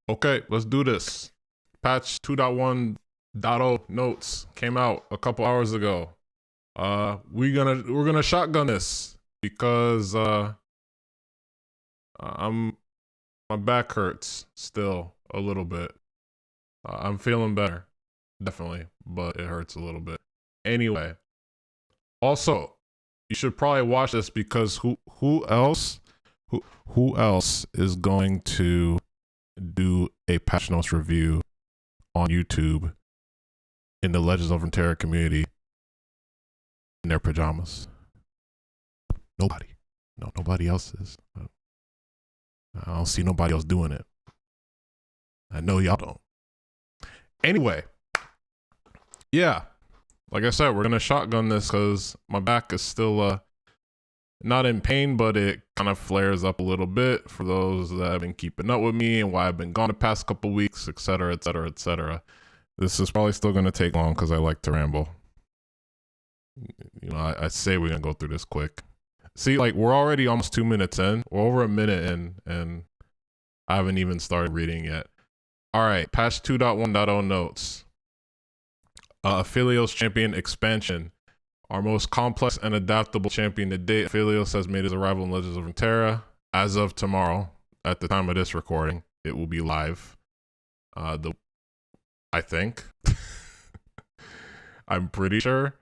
Okay, let's do this. Patch 2.1.0 notes came out a couple hours ago. We're gonna shotgun this because my back hurts still a little bit. I'm feeling better, definitely, but it hurts a little bit. Anyway, also, you should probably watch this because who else is going to do a patch notes review on YouTube in the Legends of Runeterra community in their pajamas? Nobody. No, nobody else is. I don't see nobody else doing it. I know y'all don't. Anyway, yeah, like I said, we're gonna shotgun this because my back is still not in pain, but it kind of flares up a little bit for those that have been keeping up with me and why I've been gone the past couple weeks, etc., etc., etc. This is probably still going to take long because I like to ramble. You know, I say we're going to go through this quick. See, like, we're already almost 2 minutes in. We're over a minute in, and I haven't even started reading yet. All right, patch 2.1.0 notes. Aphelios Champion expansion. Our most complex and adaptable champion to date, Aphelios has made his arrival in Legends of Runeterra. As of tomorrow, at the time of this recording, it will be live. I think. I'm pretty sure.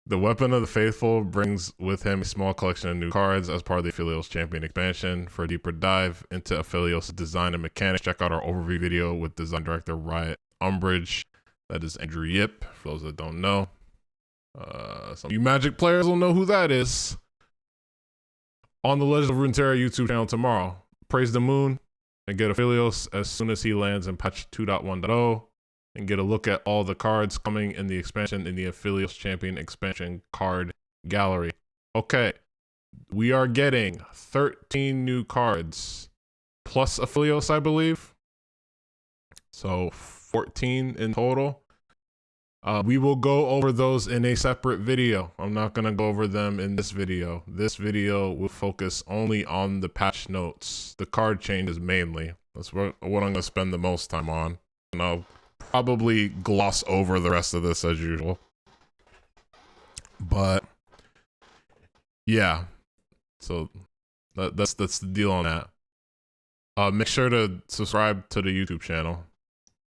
The Weapon of the Faithful brings with him a small collection of new cards as part of the Aphelios Champion expansion. For a deeper dive into Aphelios' design and mechanics, check out our overview video with design director Riot Umbridge. That is Andrew Yip, for those that don't know. Some of you Magic players will know who that is. On the Legends of Runeterra YouTube channel tomorrow. Praise the moon and get Aphelios as soon as he lands in patch 2.1.0 and get a look at all the cards coming in the expansion in the Aphelios Champion expansion card gallery. Okay, we are getting 13 new cards plus Aphelios, I believe. So 14 in total. We will go over those in a separate video. I'm not going to go over them in this video. This video will focus only on the patch notes. The card changes mainly. That's what I'm going to spend the most time on. And I'll probably gloss over the rest of this as usual. But yeah, so that's the deal on that. Make sure to subscribe to the YouTube channel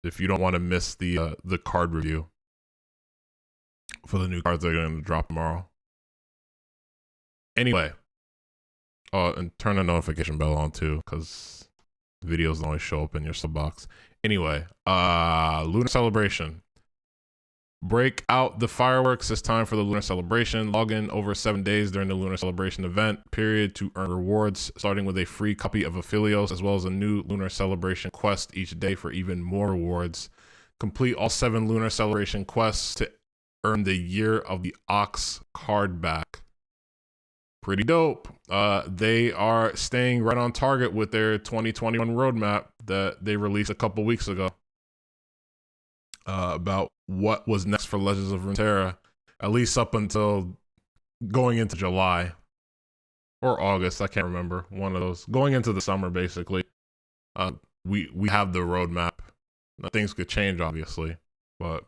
if you don't want to miss the card review for the new cards that are going to drop tomorrow. Anyway, and turn the notification bell on too, because videos don't always show up in your sub box. Anyway, Lunar Celebration. Break out the fireworks. It's time for the Lunar Celebration. Log in over 7 days during the Lunar Celebration event period to earn rewards, starting with a free copy of Aphelios, as well as a new Lunar Celebration quest each day for even more rewards. Complete all 7 Lunar Celebration quests to earn the Year of the Ox card back. Pretty dope. They are staying right on target with their 2021 roadmap that they released a couple weeks ago about what was next for Legends of Runeterra, at least up until going into July or August. I can't remember, one of those. Going into the summer, basically. We have the roadmap. Now, things could change, obviously, but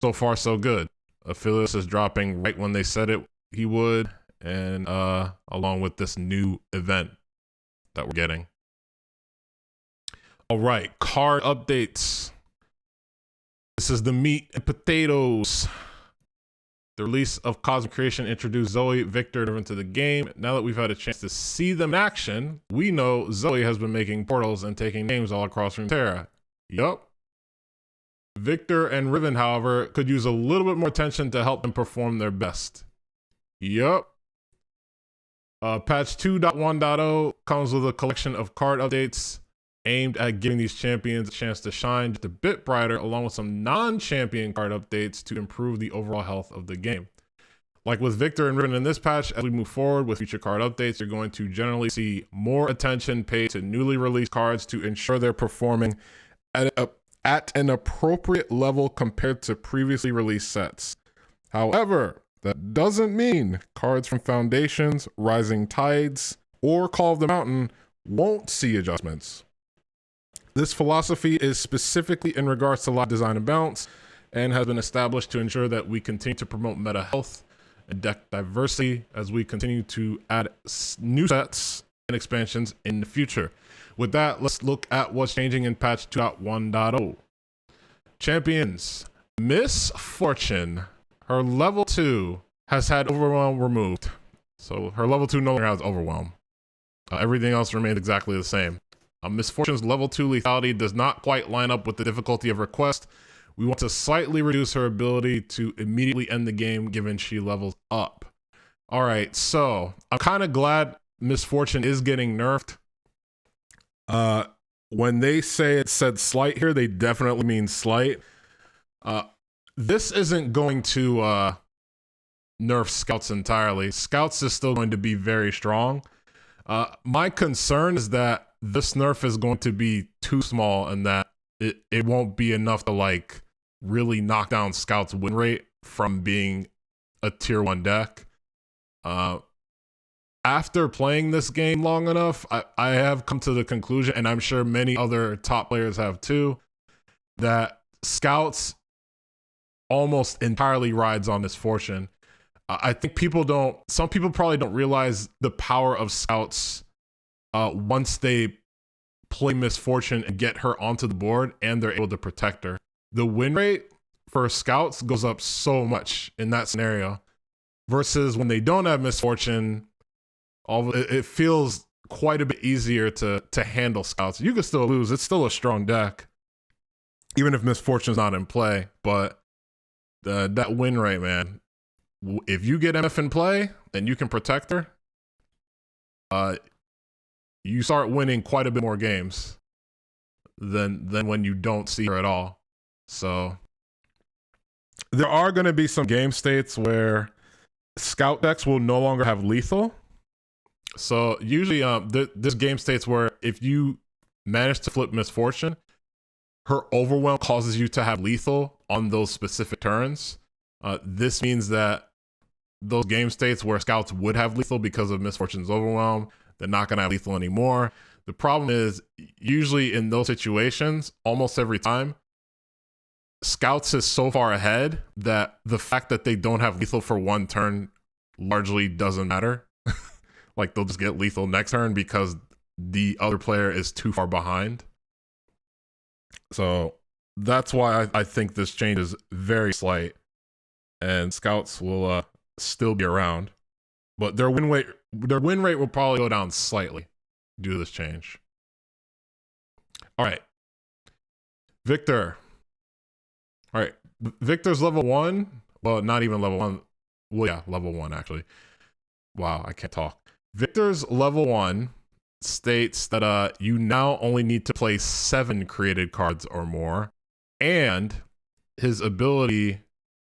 so far, so good. Aphelios is dropping right when they said he would, and along with this new event that we're getting. All right, card updates. This is the meat and potatoes. The release of Cosmic Creation introduced Zoe, Victor into the game. Now that we've had a chance to see them in action, we know Zoe has been making portals and taking names all across Runeterra. Yup. Victor and Riven, however, could use a little bit more attention to help them perform their best. Yup. Patch 2.1.0 comes with a collection of card updates aimed at giving these champions a chance to shine just a bit brighter, along with some non-champion card updates to improve the overall health of the game. Like with Victor and Riven in this patch, as we move forward with future card updates, you're going to generally see more attention paid to newly released cards to ensure they're performing at an appropriate level compared to previously released sets. However, that doesn't mean cards from Foundations, Rising Tides, or Call of the Mountain won't see adjustments. This philosophy is specifically in regards to live design and balance, and has been established to ensure that we continue to promote meta health and deck diversity as we continue to add new sets and expansions in the future. With that, let's look at what's changing in patch 2.1.0. Champions. Miss Fortune, her level 2 has had Overwhelm removed. So her level 2 no longer has Overwhelm. Everything else remains exactly the same. Miss Fortune's level 2 lethality does not quite line up with the difficulty of her quest. We want to slightly reduce her ability to immediately end the game given she levels up. All right, so I'm kind of glad Miss Fortune is getting nerfed. When they say it said slight here, they definitely mean slight. This isn't going to nerf Scouts entirely. Scouts is still going to be very strong. My concern is that this nerf is going to be too small and that it won't be enough to like really knock down Scout's win rate from being a tier 1 deck. After playing this game long enough, I have come to the conclusion, and I'm sure many other top players have too, that Scouts almost entirely rides on Miss Fortune. I think some people probably don't realize the power of Scouts once they play Miss Fortune and get her onto the board and they're able to protect her. The win rate for Scouts goes up so much in that scenario versus when they don't have Miss Fortune. It feels quite a bit easier to handle Scouts. You can still lose. It's still a strong deck, even if Miss Fortune's not in play. But that win rate, man, if you get MF in play and you can protect her, you start winning quite a bit more games than when you don't see her at all. So there are going to be some game states where Scout decks will no longer have lethal. So usually there's game states where if you manage to flip Miss Fortune, her Overwhelm causes you to have lethal on those specific turns. This means that those game states where Scouts would have lethal because of Miss Fortune's Overwhelm, they're not going to have lethal anymore. The problem is, usually in those situations, almost every time, Scouts is so far ahead that the fact that they don't have lethal for one turn largely doesn't matter. Like, they'll just get lethal next turn because the other player is too far behind. So that's why I think this change is very slight, and Scouts will still be around, but their win rate will probably go down slightly due to this change. All right, Victor. All right, Victor's level 1. Well, not even level 1. Well, yeah, level 1 actually. Wow, I can't talk. Victor's level 1 states that you now only need to play 7 created cards or more, and his ability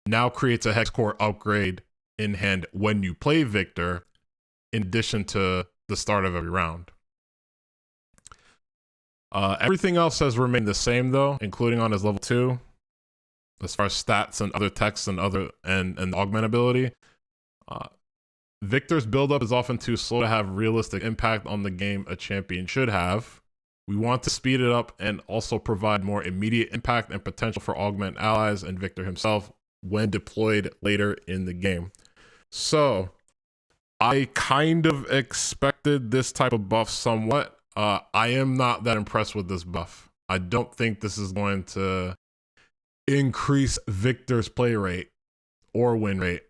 now creates a hex core upgrade in hand when you play Victor, in addition to the start of every round. Everything else has remained the same though, including on his level 2, as far as stats and other texts and augment ability. Victor's buildup is often too slow to have realistic impact on the game a champion should have. We want to speed it up and also provide more immediate impact and potential for augment allies and Victor himself when deployed later in the game. So I kind of expected this type of buff somewhat. I am not that impressed with this buff. I don't think this is going to increase Victor's play rate or win rate.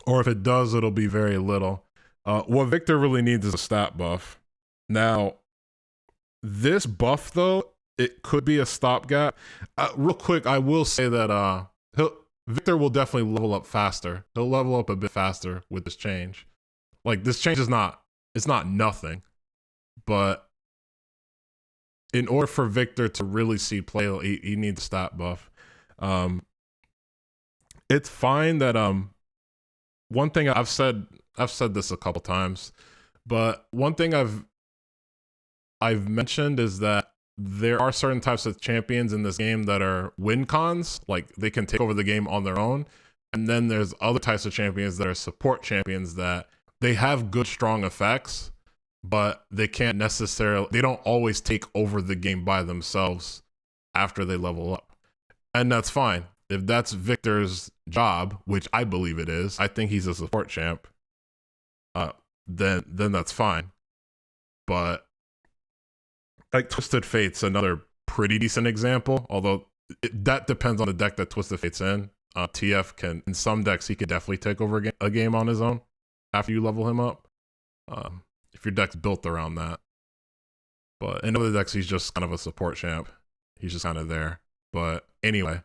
Or if it does, it'll be very little. What Victor really needs is a stat buff. Now, this buff, though, it could be a stopgap. Real quick, I will say that Victor will definitely level up faster. He'll level up a bit faster with this change. Like, this change is it's not nothing. But in order for Victor to really see play, he needs a stat buff. It's fine that one thing I've said this a couple times, but one thing I've mentioned is that there are certain types of champions in this game that are win cons, like they can take over the game on their own. And then there's other types of champions that are support champions that they have good, strong effects, but they don't always take over the game by themselves after they level up. And that's fine. If that's Victor's job, which I believe it is, I think he's a support champ, then that's fine. But like Twisted Fate's another pretty decent example, although that depends on the deck that Twisted Fate's in. TF can, in some decks, he could definitely take over a game on his own after you level him up, if your deck's built around that. But in other decks, he's just kind of a support champ. He's just kind of there. But anyway,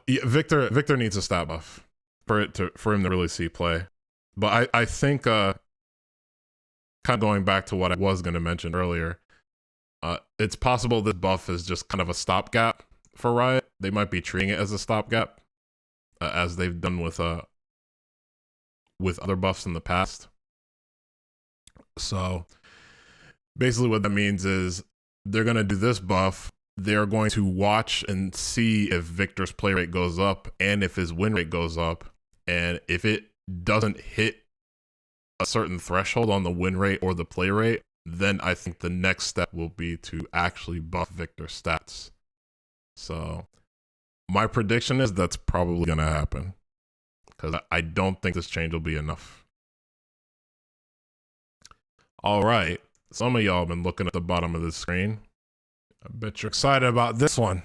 Victor needs a stat buff for him to really see play. But I think kind of going back to what I was going to mention earlier, it's possible this buff is just kind of a stopgap for Riot. They might be treating it as a stopgap, as they've done with other buffs in the past. So basically what that means is they're going to do this buff. They're going to watch and see if Victor's play rate goes up and if his win rate goes up. And if it doesn't hit a certain threshold on the win rate or the play rate, then I think the next step will be to actually buff Victor's stats. So my prediction is that's probably going to happen, because I don't think this change will be enough. All right. Some of y'all have been looking at the bottom of the screen. I bet you're excited about this one.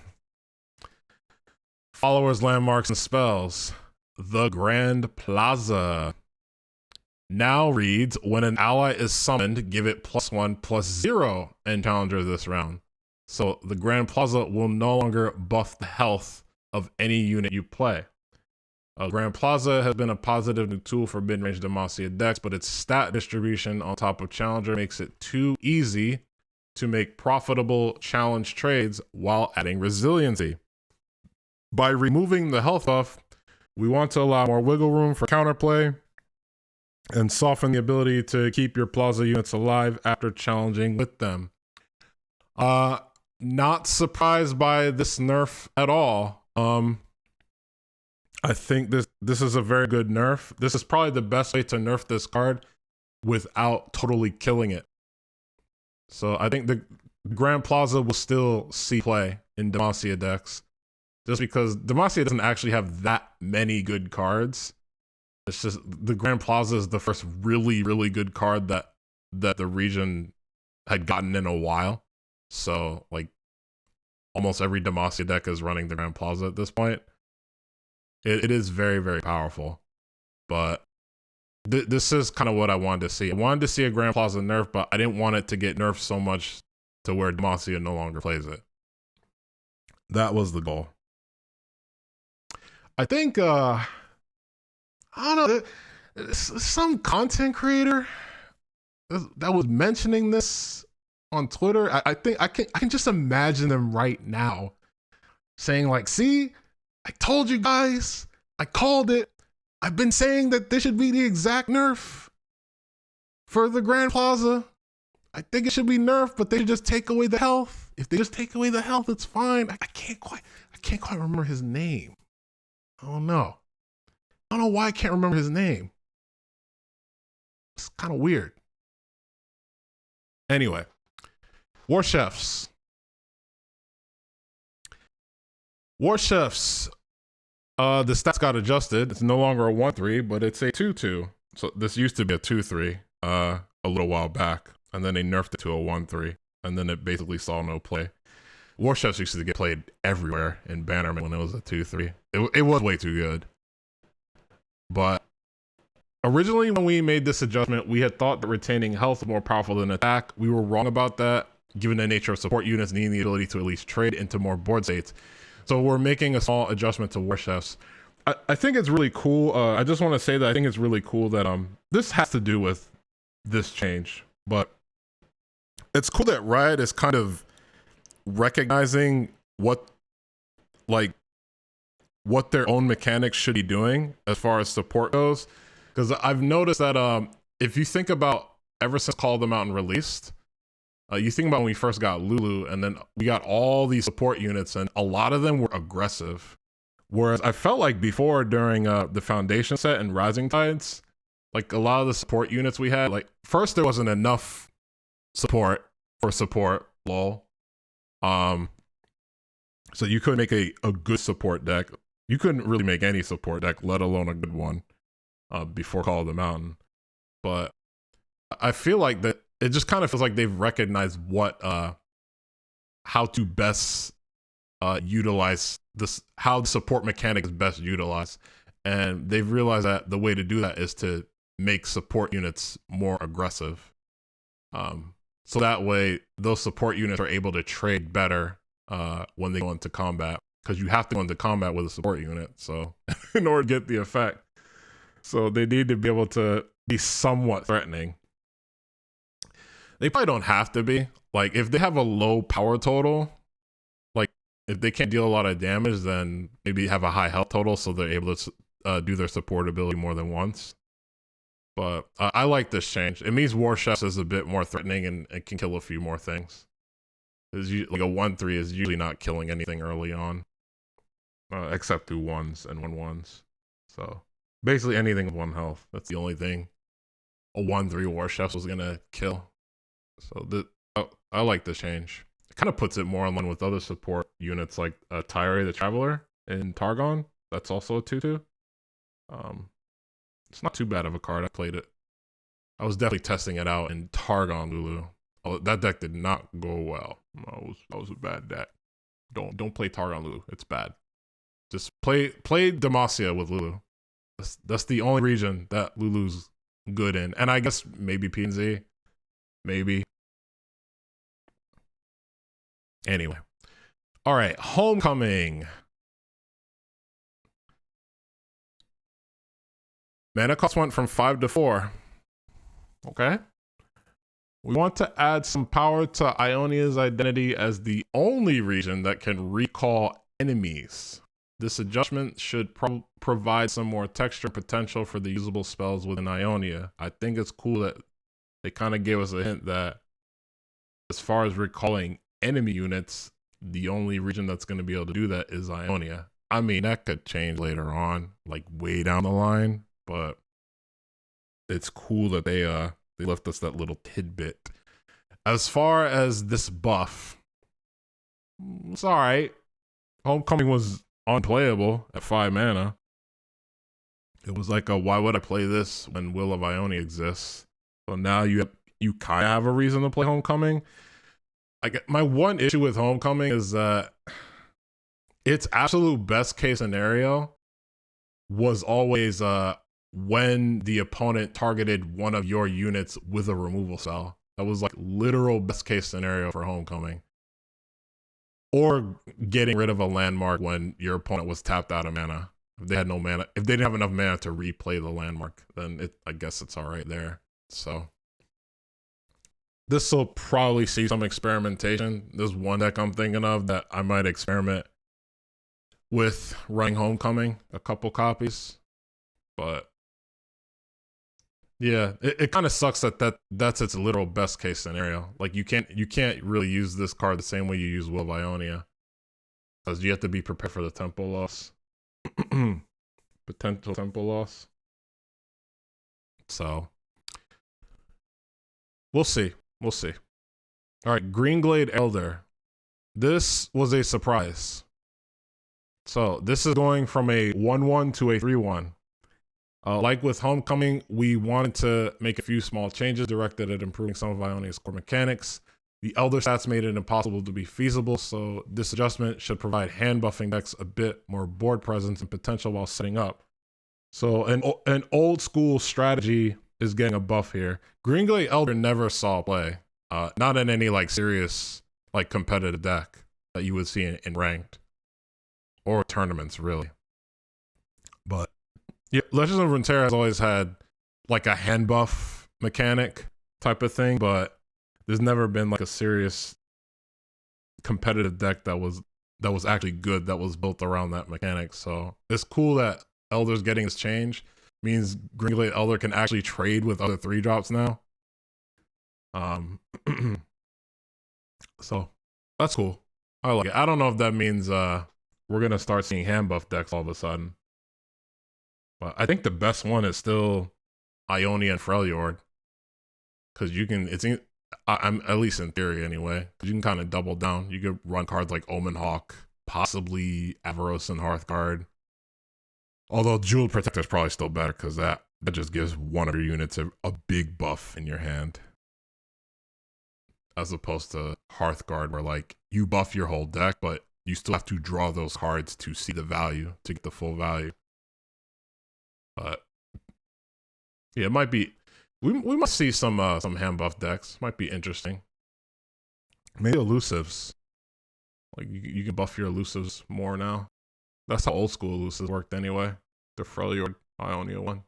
Followers, landmarks, and spells. The Grand Plaza now reads, when an ally is summoned, give it +1/+0 and challenger this round. So the Grand Plaza will no longer buff the health of any unit you play. Grand Plaza has been a positive new tool for mid-range Demacia decks, but its stat distribution on top of challenger makes it too easy to make profitable challenge trades while adding resiliency. By removing the health buff, we want to allow more wiggle room for counterplay and soften the ability to keep your Plaza units alive after challenging with them. Not surprised by this nerf at all. I think this is a very good nerf. This is probably the best way to nerf this card without totally killing it. So I think the Grand Plaza will still see play in Demacia decks, just because Demacia doesn't actually have that many good cards. It's just the Grand Plaza is the first really, really good card that the region had gotten in a while. So like almost every Demacia deck is running the Grand Plaza at this point. It is very, very powerful. But this is kind of what I wanted to see. I wanted to see a Grand Plaza nerf, but I didn't want it to get nerfed so much to where Demacia no longer plays it. That was the goal. I think, I don't know, some content creator that was mentioning this on Twitter. I think I can just imagine them right now saying like, see, I told you guys, I called it. I've been saying that this should be the exact nerf for the Grand Plaza. I think it should be nerfed, but they should just take away the health. If they just take away the health, it's fine. I can't quite remember his name. I don't know why I can't remember his name. It's kind of weird. Anyway, War Chefs. The stats got adjusted. It's no longer a 1/3, but it's a 2/2. So this used to be a 2/3 a little while back, and then they nerfed it to a 1/3, and then it basically saw no play. War Chefs used to get played everywhere in Bannerman when it was a 2/3. It was way too good. But originally when we made this adjustment, we had thought that retaining health was more powerful than attack. We were wrong about that, given the nature of support units needing the ability to at least trade into more board states. So we're making a small adjustment to War Chefs. I think it's really cool. I just want to say that I think it's really cool that this has to do with this change. But it's cool that Riot is kind of recognizing what what their own mechanics should be doing as far as support goes. Because I've noticed that if you think about ever since Call of the Mountain released, you think about when we first got Lulu, and then we got all these support units, and a lot of them were aggressive. Whereas I felt like before, during the Foundation set and Rising Tides, like a lot of the support units we had, like first there wasn't enough support for support, lol. So you couldn't make a good support deck. You couldn't really make any support deck, let alone a good one, before Call of the Mountain. But I feel like that it just kind of feels like they've recognized what how to best utilize this, how the support mechanic is best utilized, and they've realized that the way to do that is to make support units more aggressive. So that way those support units are able to trade better when they go into combat, because you have to go into combat with a support unit, so in order to get the effect. So they need to be able to be somewhat threatening. They probably don't have to be. Like, if they have a low power total, like if they can't deal a lot of damage, then maybe have a high health total so they're able to do their support ability more than once. But I like this change. It means War Chefs is a bit more threatening and can kill a few more things. Like a 1/3 is usually not killing anything early on, except through 1s and 1/1s. So basically anything with 1 health. That's the only thing a 1/3 War Chefs was gonna kill. So I like this change. It kind of puts it more in line with other support units like Tyre the Traveler in Targon. That's also a 2/2. It's not too bad of a card. I played it. I was definitely testing it out in Targon Lulu. Oh, that deck did not go well. That was a bad deck. Don't play Targon Lulu. It's bad. Just play Demacia with Lulu. That's the only region that Lulu's good in. And I guess maybe PNZ. Maybe. Anyway. All right. Homecoming. Mana cost went from 5 to 4. Okay. We want to add some power to Ionia's identity as the only region that can recall enemies. This adjustment should provide some more texture potential for the usable spells within Ionia. I think it's cool that they kind of gave us a hint that as far as recalling enemy units, the only region that's going to be able to do that is Ionia. I mean, that could change later on, like way down the line, but it's cool that they left us that little tidbit. As far as this buff, it's all right. Homecoming was unplayable at 5 mana. It was like why would I play this when Will of Ionia exists? So now you kind of have a reason to play Homecoming. My one issue with Homecoming is that its absolute best case scenario was always when the opponent targeted one of your units with a removal spell. That was like literal best case scenario for Homecoming. Or getting rid of a landmark when your opponent was tapped out of mana. If they had no mana, if they didn't have enough mana to replay the landmark, then I guess it's all right there. So this will probably see some experimentation. There's one deck I'm thinking of that I might experiment with running Homecoming, a couple copies. But yeah, it kind of sucks that's its literal best case scenario. Like you can't really use this card the same way you use Will of Ionia, because you have to be prepared for the tempo loss. Potential tempo loss. So we'll see. We'll see. All right, Greenglade Elder. This was a surprise. So this is going from a 1/1 to a 3/1. Like with Homecoming, we wanted to make a few small changes directed at improving some of Ionia's core mechanics. The Elder stats made it impossible to be feasible, so this adjustment should provide hand buffing decks a bit more board presence and potential while setting up. So an old school strategy is getting a buff here. Greenglade Elder never saw play, not in any like serious like competitive deck that you would see in ranked or tournaments really. But yeah, Legends of Runeterra has always had like a hand buff mechanic type of thing, but there's never been like a serious competitive deck that was that was actually good, that was built around that mechanic. So it's cool that Elder's getting this change. Means Green Elder can actually trade with other 3-drops now. So that's cool. I like it. I don't know if that means we're gonna start seeing hand buff decks all of a sudden. But I think the best one is still Ionia and Freljord. Because you can, I'm at least in theory anyway, because you can kind of double down. You could run cards like Omen Hawk, possibly Avaros and Hearthguard. Although Jeweled Protector is probably still better because that just gives one of your units a big buff in your hand. As opposed to Hearthguard where like you buff your whole deck, but you still have to draw those cards to see the value, to get the full value. But yeah, it might be, we must see some hand buff decks. Might be interesting. Maybe elusives. Like you can buff your elusives more now. That's how old school elusives worked anyway. The Freljord Ionia one.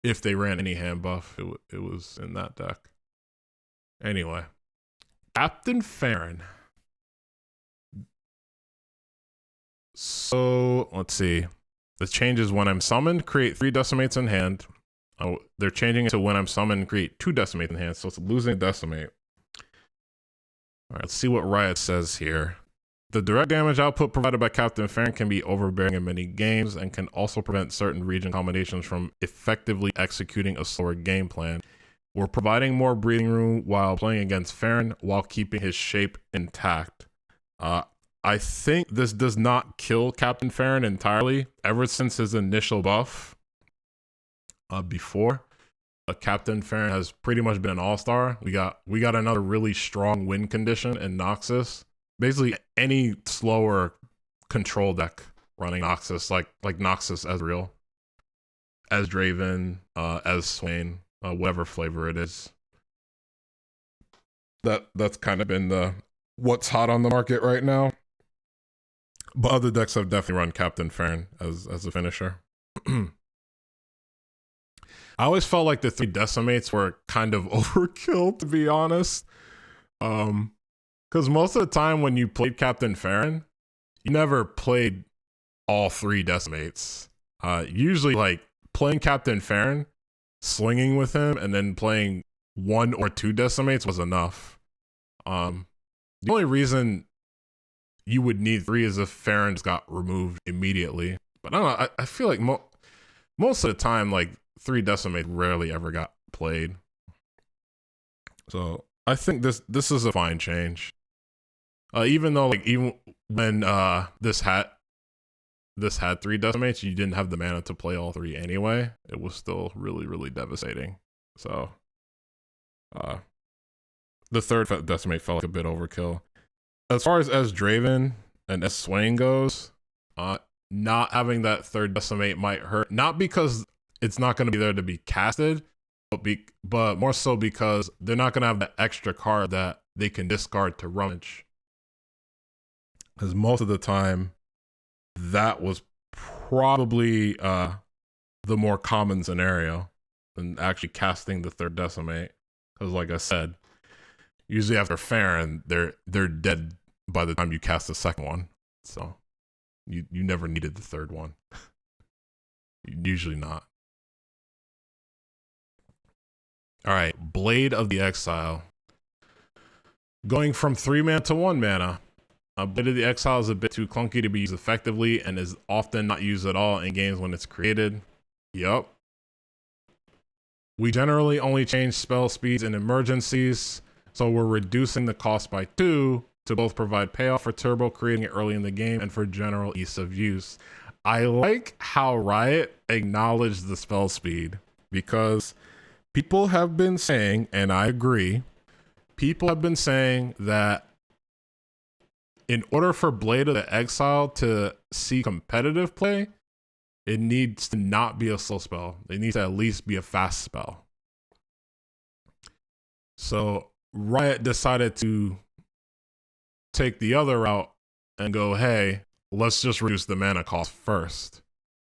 If they ran any hand buff, it was in that deck. Anyway. Captain Farron. So, let's see. The change is when I'm summoned, create 3 decimates in hand. Oh, they're changing it to when I'm summoned, create 2 decimates in hand, so it's losing a decimate. All right, let's see what Riot says here. The direct damage output provided by Captain Farron can be overbearing in many games and can also prevent certain region combinations from effectively executing a slower game plan. We're providing more breathing room while playing against Farron while keeping his shape intact. I think this does not kill Captain Farron entirely. Ever since his initial buff before, Captain Farron has pretty much been an all-star. We got another really strong win condition in Noxus. Basically, any slower control deck running Noxus, like Noxus Ezreal, as Draven, as Swain, whatever flavor it is. That's kind of been the what's hot on the market right now. But other decks have definitely run Captain Farron as a finisher. I always felt like the 3 decimates were kind of overkill, to be honest. Because most of the time when you played Captain Farron, you never played all 3 decimates. Usually, like, playing Captain Farron, slinging with him, and then playing 1 or 2 decimates was enough. The only reason you would need 3 is if Farron's got removed immediately. But I don't know, I feel like most of the time, like, 3 decimates rarely ever got played. So I think this is a fine change. Even though, like, even when this had 3 decimates, you didn't have the mana to play all 3 anyway. It was still really, really devastating. So, the 3rd decimate felt like a bit overkill. As far as Draven and Swain goes, not having that 3rd decimate might hurt. Not because it's not going to be there to be casted, but more so because they're not going to have that extra card that they can discard to rummage. Because most of the time, that was probably the more common scenario than actually casting the 3rd decimate. Because like I said, usually after Farron, they're dead by the time you cast the 2nd one. So you never needed the 3rd one. Usually not. All right, Blade of the Exile. Going from 3 mana to 1 mana. Blade of the Exile is a bit too clunky to be used effectively and is often not used at all in games when it's created. Yup. We generally only change spell speeds in emergencies, so we're reducing the cost by 2 to both provide payoff for turbo creating it early in the game and for general ease of use. I like how Riot acknowledged the spell speed because people have been saying, and I agree, people have been saying that in order for Blade of the Exile to see competitive play, it needs to not be a slow spell. It needs to at least be a fast spell. So Riot decided to take the other route and go, hey, let's just reduce the mana cost first.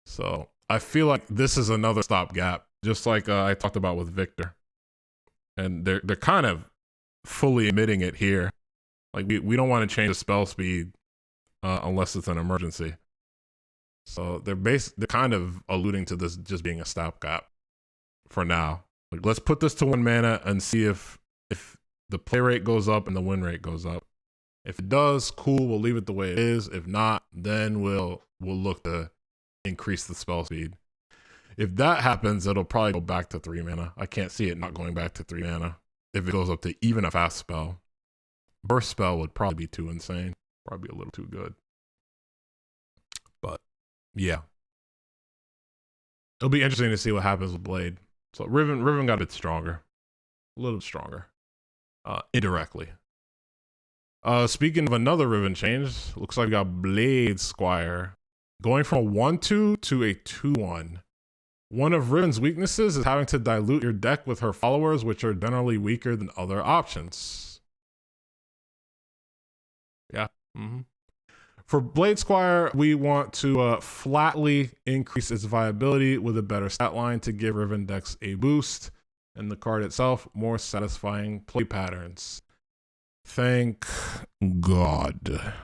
So I feel like this is another stopgap, just like I talked about with Victor. And they're kind of fully admitting it here. Like, we don't want to change the spell speed unless it's an emergency. So they're kind of alluding to this just being a stopgap for now. Like, let's put this to 1 mana and see if the play rate goes up and the win rate goes up. If it does, cool, we'll leave it the way it is. If not, then we'll look to increase the spell speed. If that happens, it'll probably go back to 3 mana. I can't see it not going back to 3 mana if it goes up to even a fast spell. Burst spell would probably be too insane. Probably a little too good. But yeah. It'll be interesting to see what happens with Blade. So Riven got a bit stronger. A little stronger. Indirectly. Speaking of another Riven change, looks like we got Blade Squire going from a 1/2 to a 2/1. One of Riven's weaknesses is having to dilute your deck with her followers, which are generally weaker than other options. Yeah. For Blade Squire, we want to flatly increase its viability with a better stat line to give Riven decks a boost, and the card itself more satisfying play patterns. Thank God.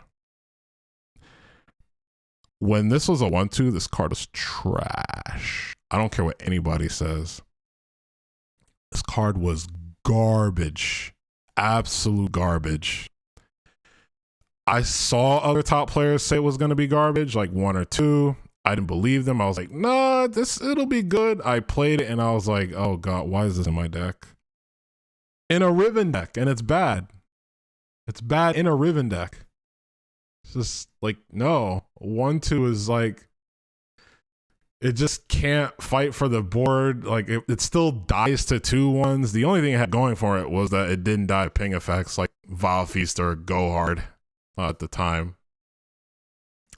When this was a 1/2, this card was trash. I don't care what anybody says. This card was garbage. Absolute garbage. I saw other top players say it was going to be garbage, like 1 or 2. I didn't believe them. I was like, nah, it'll be good. I played it and I was like, oh God, why is this in my deck? In a Riven deck, and it's bad. It's bad in a Riven deck. It's just like, no. 1/2 is like, it just can't fight for the board. Like, it still dies to 2/1s. The only thing it had going for it was that it didn't die to ping effects like Vile Feast or Go Hard at the time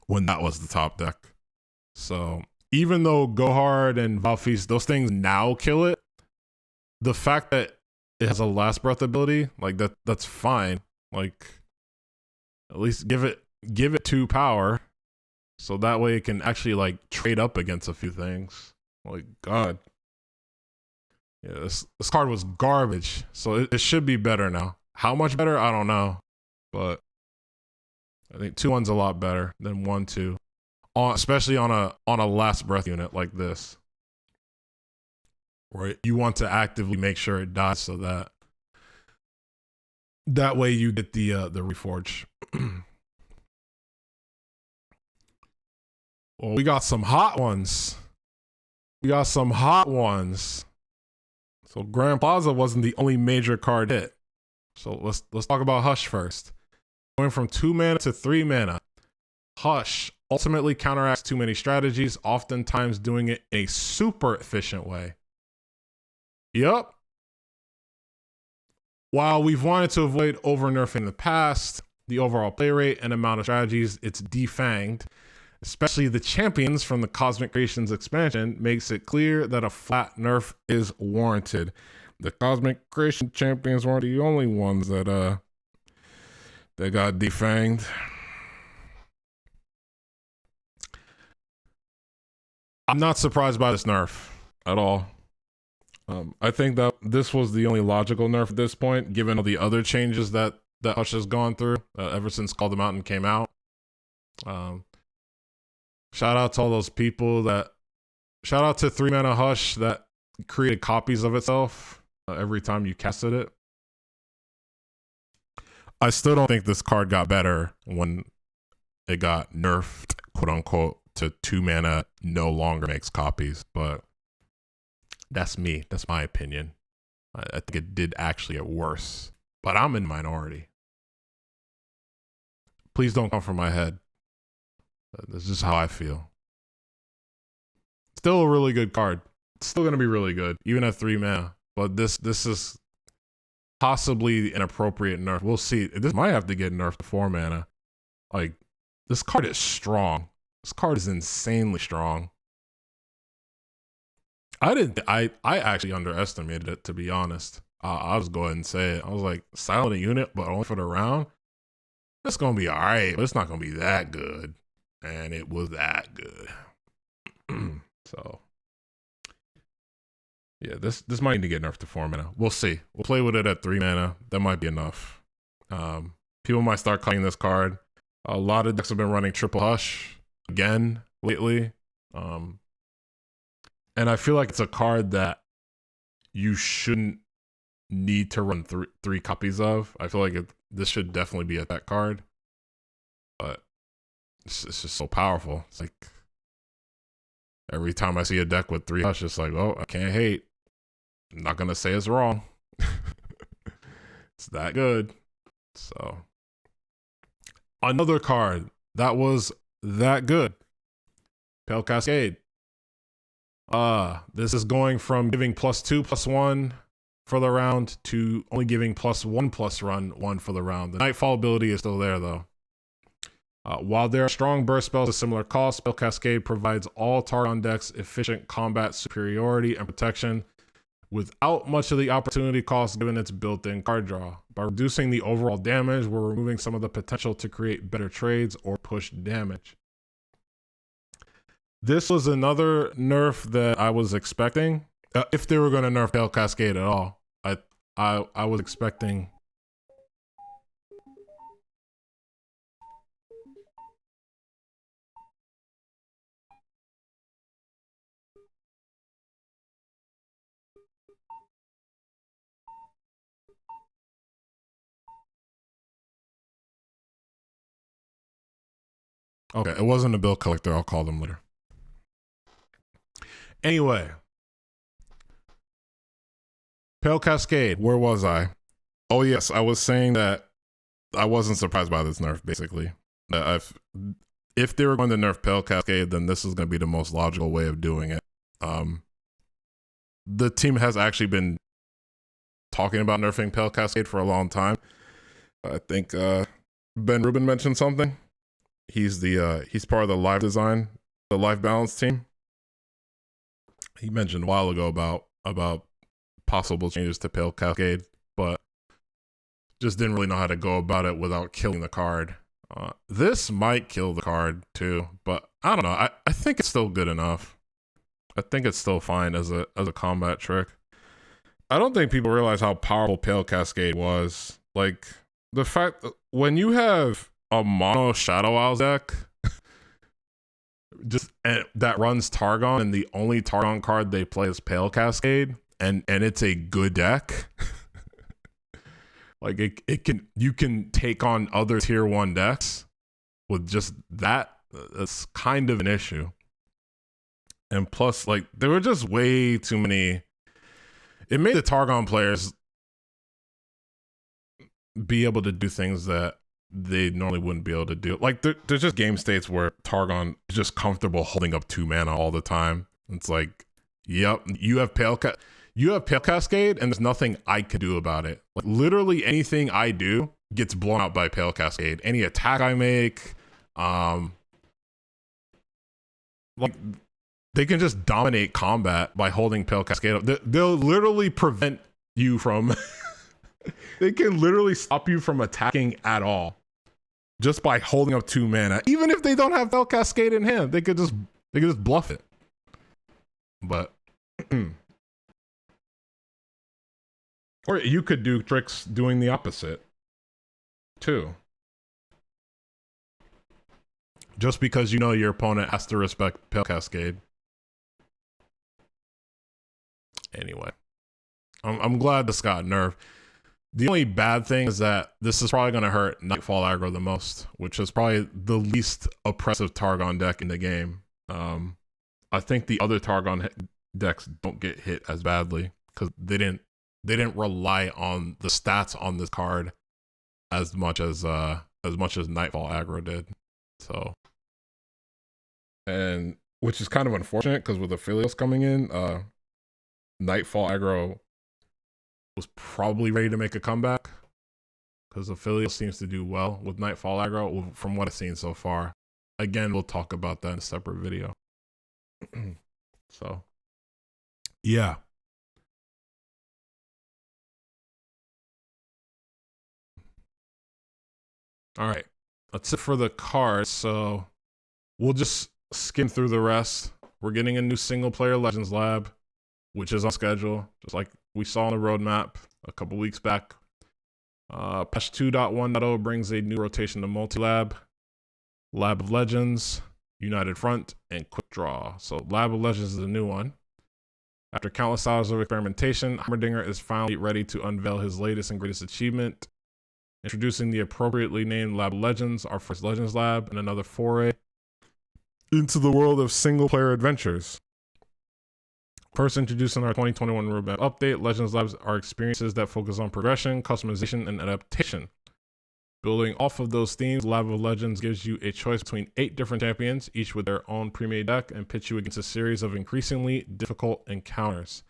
when that was the top deck. So even though Go Hard and Vile Feast, those things now kill it, the fact that it has a Last Breath ability, like that's fine. Like, at least give it 2 power, so that way it can actually like trade up against a few things. Like, God, yeah, this card was garbage. So it should be better now. How much better? I don't know, but I think 2/1's a lot better than 1/2, especially on a Last Breath unit like this, where you want to actively make sure it dies so that way you get the Reforge. Well, we got some hot ones. So Grand Plaza wasn't the only major card hit. So let's talk about Hush first. Going from 2 mana to 3 mana. Hush ultimately counteracts too many strategies, oftentimes doing it in a super efficient way. Yup. While we've wanted to avoid over-nerfing in the past, the overall play rate and amount of strategies it's defanged, especially the champions from the Cosmic Creations expansion, makes it clear that a flat nerf is warranted. The Cosmic Creation champions weren't the only ones that got defanged. I'm not surprised by this nerf at all. I think that this was the only logical nerf at this point, given all the other changes that Hush has gone through ever since Call the Mountain came out. Shout out to all those people shout out to 3 mana Hush that created copies of itself every time you casted it. I still don't think this card got better when it got nerfed, quote unquote, to 2 mana no longer makes copies, but that's me. That's my opinion. I think it did actually get worse, but I'm in minority. Please don't come from my head. This is how I feel. Still a really good card. It's still going to be really good, even at 3 mana. But this is possibly an appropriate nerf. We'll see. This might have to get nerfed to 4 mana. Like, this card is strong. This card is insanely strong. I actually underestimated it, to be honest. I'll just go ahead and say it. I was like, silent unit, but only for the round. It's gonna be alright, but it's not gonna be that good. And it was that good. So yeah, this might need to get nerfed to 4 mana. We'll see. We'll play with it at 3 mana. That might be enough. People might start cutting this card. A lot of decks have been running Triple Hush again lately. And I feel like it's a card that you shouldn't need to run three copies of. I feel like this should definitely be a that card. But it's just so powerful. It's like every time I see a deck with 3 Hush, it's like, oh, I can't hate. I'm not going to say it's wrong. It's that good. So, another card that was that good. Pale Cascade. This is going from giving +2/+1 for the round to only giving +1/+1 for the round. The Nightfall ability is still there though. While there are strong burst spells at similar costs, Pale Cascade provides all Targon decks efficient combat superiority and protection without much of the opportunity cost given its built-in card draw. By reducing the overall damage, we're removing some of the potential to create better trades or push damage. This was another nerf that I was expecting. If they were going to nerf Pale Cascade at all, I was expecting. Okay, it wasn't a bill collector. I'll call them later. Anyway, Pale Cascade, where was I? Oh yes, I was saying that I wasn't surprised by this nerf, basically. If they were going to nerf Pale Cascade, then this is going to be the most logical way of doing it. The team has actually been talking about nerfing Pale Cascade for a long time. I think Ben Rubin mentioned something. He's part of the live design, the live balance team. He mentioned a while ago about possible changes to Pale Cascade, but just didn't really know how to go about it without killing the card. This might kill the card too, but I don't know. I think it's still good enough. I think it's still fine as a combat trick. I don't think people realize how powerful Pale Cascade was. Like, the fact that when you have a mono Shadow Owls deck that runs Targon, and the only Targon card they play is Pale Cascade, and it's a good deck. Like you can take on other tier 1 decks with just that. That's kind of an issue. And plus, like, there were just way too many. It made the Targon players be able to do things that they normally wouldn't be able to do. Like, there's just game states where Targon is just comfortable holding up 2 mana all the time. It's like, yep, you have Pale Cascade, and there's nothing I could do about it. Like, literally anything I do gets blown out by Pale Cascade. Any attack I make, like, they can just dominate combat by holding Pale Cascade up. They'll literally prevent you from. They can literally stop you from attacking at all, just by holding up 2 mana. Even if they don't have Pale Cascade in hand, they could just bluff it. But. Or you could do tricks doing the opposite, too. Just because you know your opponent has to respect Pale Cascade. Anyway, I'm glad this got nerfed. The only bad thing is that this is probably going to hurt Nightfall aggro the most, which is probably the least oppressive Targon deck in the game. I think the other Targon decks don't get hit as badly because they didn't rely on the stats on this card as much as Nightfall aggro did. So, and which is kind of unfortunate because with Aphelios coming in, Nightfall aggro was probably ready to make a comeback because Aphelios seems to do well with Nightfall aggro from what I've seen so far. Again, we'll talk about that in a separate video. So, yeah. All right, that's it for the cards. So we'll just skim through the rest. We're getting a new single player Legends Lab, which is on schedule, just like we saw on the roadmap a couple weeks back. Patch 2.1.0 brings a new rotation to multi-lab. Lab of Legends, United Front, and Quick Draw. So Lab of Legends is a new one. After countless hours of experimentation, Heimerdinger is finally ready to unveil his latest and greatest achievement, introducing the appropriately named Lab of Legends, our first Legends Lab, and another foray into the world of single-player adventures. First introduced in our 2021 roadmap update, Legends Labs are experiences that focus on progression, customization, and adaptation. Building off of those themes, Lab of Legends gives you a choice between 8 different champions, each with their own pre-made deck, and pits you against a series of increasingly difficult encounters.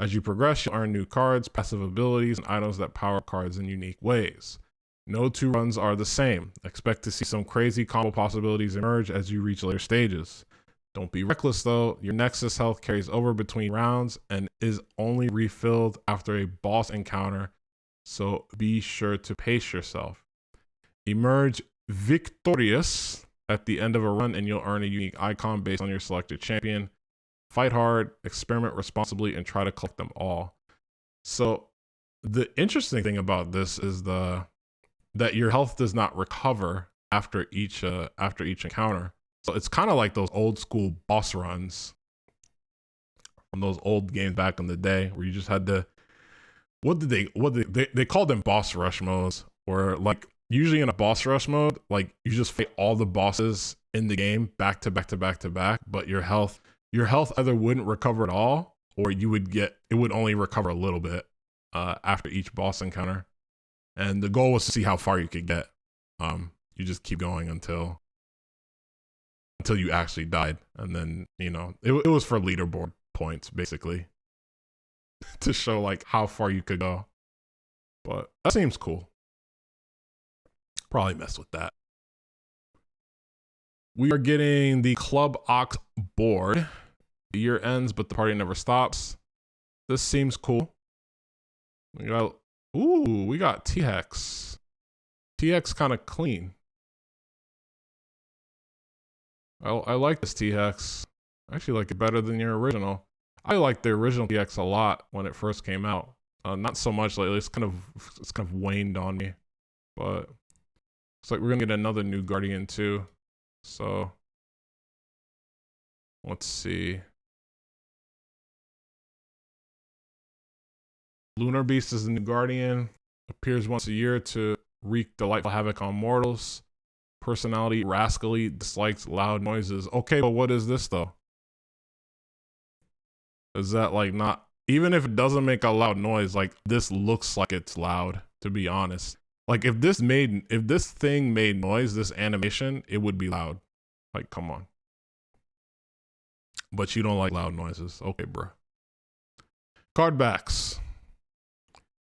As you progress, you'll earn new cards, passive abilities, and items that power cards in unique ways. No 2 runs are the same. Expect to see some crazy combo possibilities emerge as you reach later stages. Don't be reckless though, your Nexus health carries over between rounds and is only refilled after a boss encounter, so be sure to pace yourself. Emerge victorious at the end of a run and you'll earn a unique icon based on your selected champion. Fight hard, experiment responsibly, and try to collect them all. So the interesting thing about this is that your health does not recover after each encounter. So it's kind of like those old school boss runs from those old games back in the day where you just had to, they called them boss rush modes, where like usually in a boss rush mode, like you just fight all the bosses in the game back to back to back to back, but your health either wouldn't recover at all or it would only recover a little bit after each boss encounter. And the goal was to see how far you could get. You just keep going until you actually died. And then, you know, it was for leaderboard points, basically, to show like how far you could go. But that seems cool. Probably mess with that. We are getting the Club Ox board. The year ends, but the party never stops. This seems cool. We got T-Hex. T-Hex kind of clean. I like this T-Hex. I actually like it better than your original. I liked the original T-Hex a lot when it first came out. Not so much lately. It's kind of waned on me. But looks like we're gonna get another new Guardian too. So let's see. Lunar Beast is the new Guardian. Appears once a year to wreak delightful havoc on mortals. Personality rascally, dislikes loud noises. Okay, but what is this though? Is that like not, even if it doesn't make a loud noise, like this looks like it's loud, to be honest. Like if this thing made noise, this animation, it would be loud. Like, come on. But you don't like loud noises. Okay, bro. Card backs.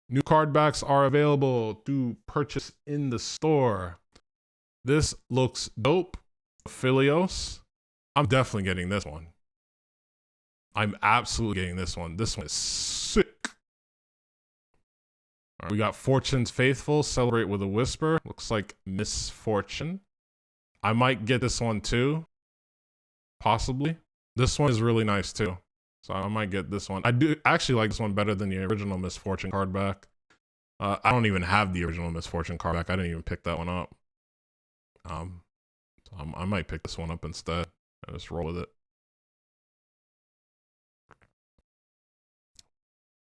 New card backs are available to purchase in the store. This looks dope. Aphelios. I'm definitely getting this one. I'm absolutely getting this one. This one is sick. All right, we got Fortune's Faithful. Celebrate with a Whisper. Looks like Misfortune. I might get this one too. Possibly. This one is really nice too. So I might get this one. I do actually like this one better than the original Misfortune card back. I don't even have the original Misfortune card back. I didn't even pick that one up. So I might pick this one up instead and just roll with it.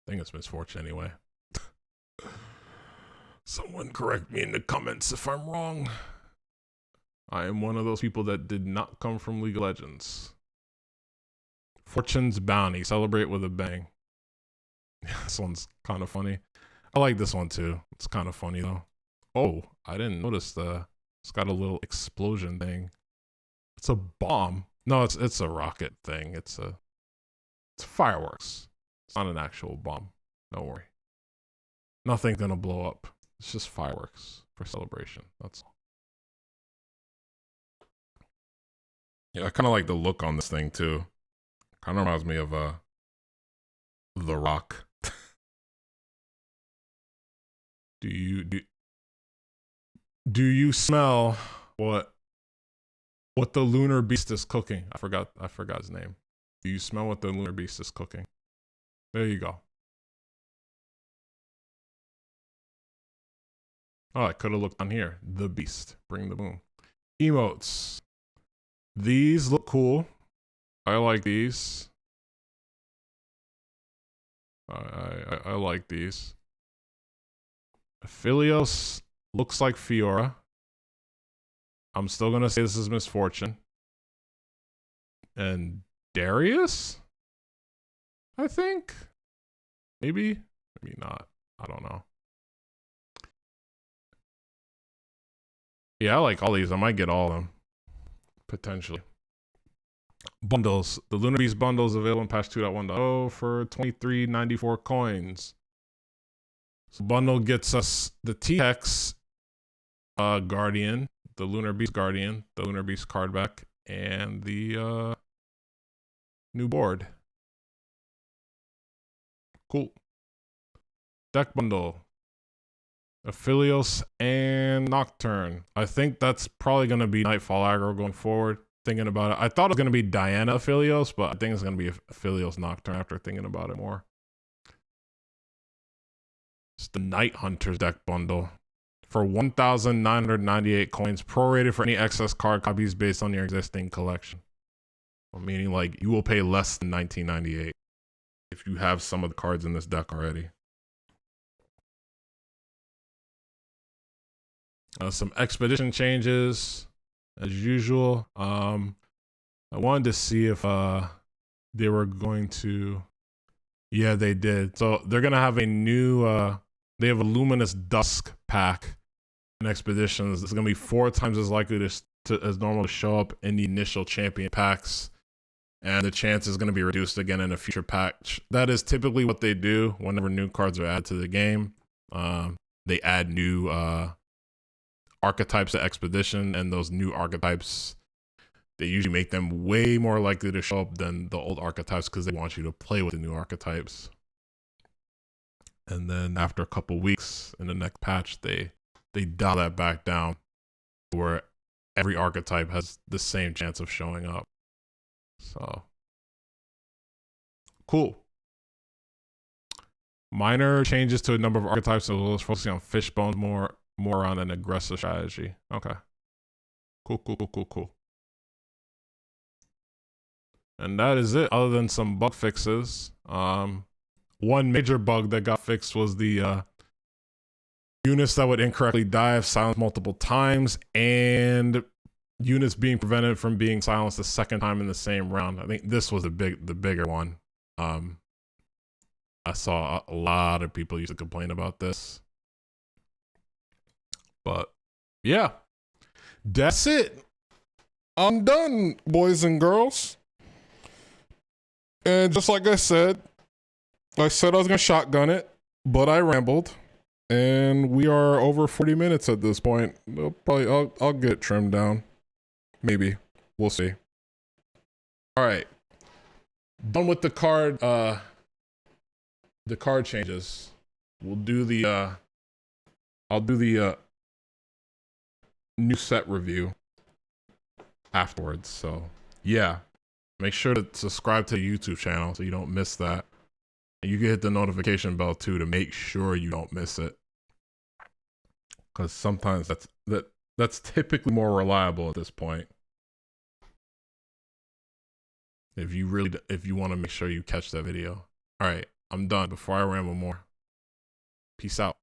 I think it's Misfortune anyway. Someone correct me in the comments if I'm wrong. I am one of those people that did not come from League of Legends. Fortune's Bounty. Celebrate with a bang. This one's kind of funny. I like this one too. It's kind of funny though. Oh, I didn't notice it's got a little explosion thing. It's a bomb. No, it's a rocket thing. It's fireworks. It's not an actual bomb. Don't worry. Nothing's gonna blow up. It's just fireworks for celebration. That's all. Yeah, I kind of like the look on this thing too. Kind of reminds me of The Rock. Do you smell what the Lunar Beast is cooking? I forgot his name. Do you smell what the Lunar Beast is cooking? There you go. Oh, I could have looked on here. The Beast. Bring the boom. Emotes. These look cool. I like these. I like these. Aphelios looks like Fiora. I'm still gonna say this is Misfortune. And Darius? I think? Maybe? Maybe not. I don't know. Yeah, I like all these. I might get all of them. Potentially. Bundles. The Lunar Beast Bundle is available in patch 2.1.0 for 23.94 coins. So bundle gets us the T-Hex Guardian, the Lunar Beast Guardian, the Lunar Beast card back, and the new board. Cool. Deck bundle. Aphelios and Nocturne. I think that's probably going to be Nightfall aggro going forward. Thinking about it. I thought it was going to be Diana Aphelios, but I think it's going to be Aphelios Nocturne after thinking about it more. It's the Night Hunters deck bundle. For 1,998 coins, prorated for any excess card copies based on your existing collection. Meaning, like, you will pay less than 1998 if you have some of the cards in this deck already. Some expedition changes, as usual. I wanted to see if they were going to. Yeah, they did. So they're gonna have a new. They have a Luminous Dusk pack in expeditions. It's gonna be 4 times as likely as normal to show up in the initial champion packs, and the chance is gonna be reduced again in a future patch. That is typically what they do whenever new cards are added to the game. They add new archetypes to expedition, and those new archetypes, they usually make them way more likely to show up than the old archetypes because they want you to play with the new archetypes. And then after a couple weeks in the next patch, they dial that back down where every archetype has the same chance of showing up. So cool. Minor changes to a number of archetypes as well as focusing on Fishbones more on an aggressive strategy. Okay. Cool. And that is it, other than some bug fixes. One major bug that got fixed was the units that would incorrectly die if silenced multiple times, and units being prevented from being silenced a second time in the same round. I think this was the bigger one. I saw a lot of people used to complain about this. But yeah, that's it. I'm done, boys and girls. And just like I said I was gonna shotgun it, but I rambled, and we are over 40 minutes at this point. I'll get it trimmed down, maybe. We'll see. All right, done with the card changes. We'll do the I'll do the new set review afterwards. So yeah, make sure to subscribe to the YouTube channel so you don't miss that. And you can hit the notification bell too to make sure you don't miss it, because sometimes that's typically more reliable at this point. If you want to make sure you catch that video. All right, I'm done before I ramble more. Peace out.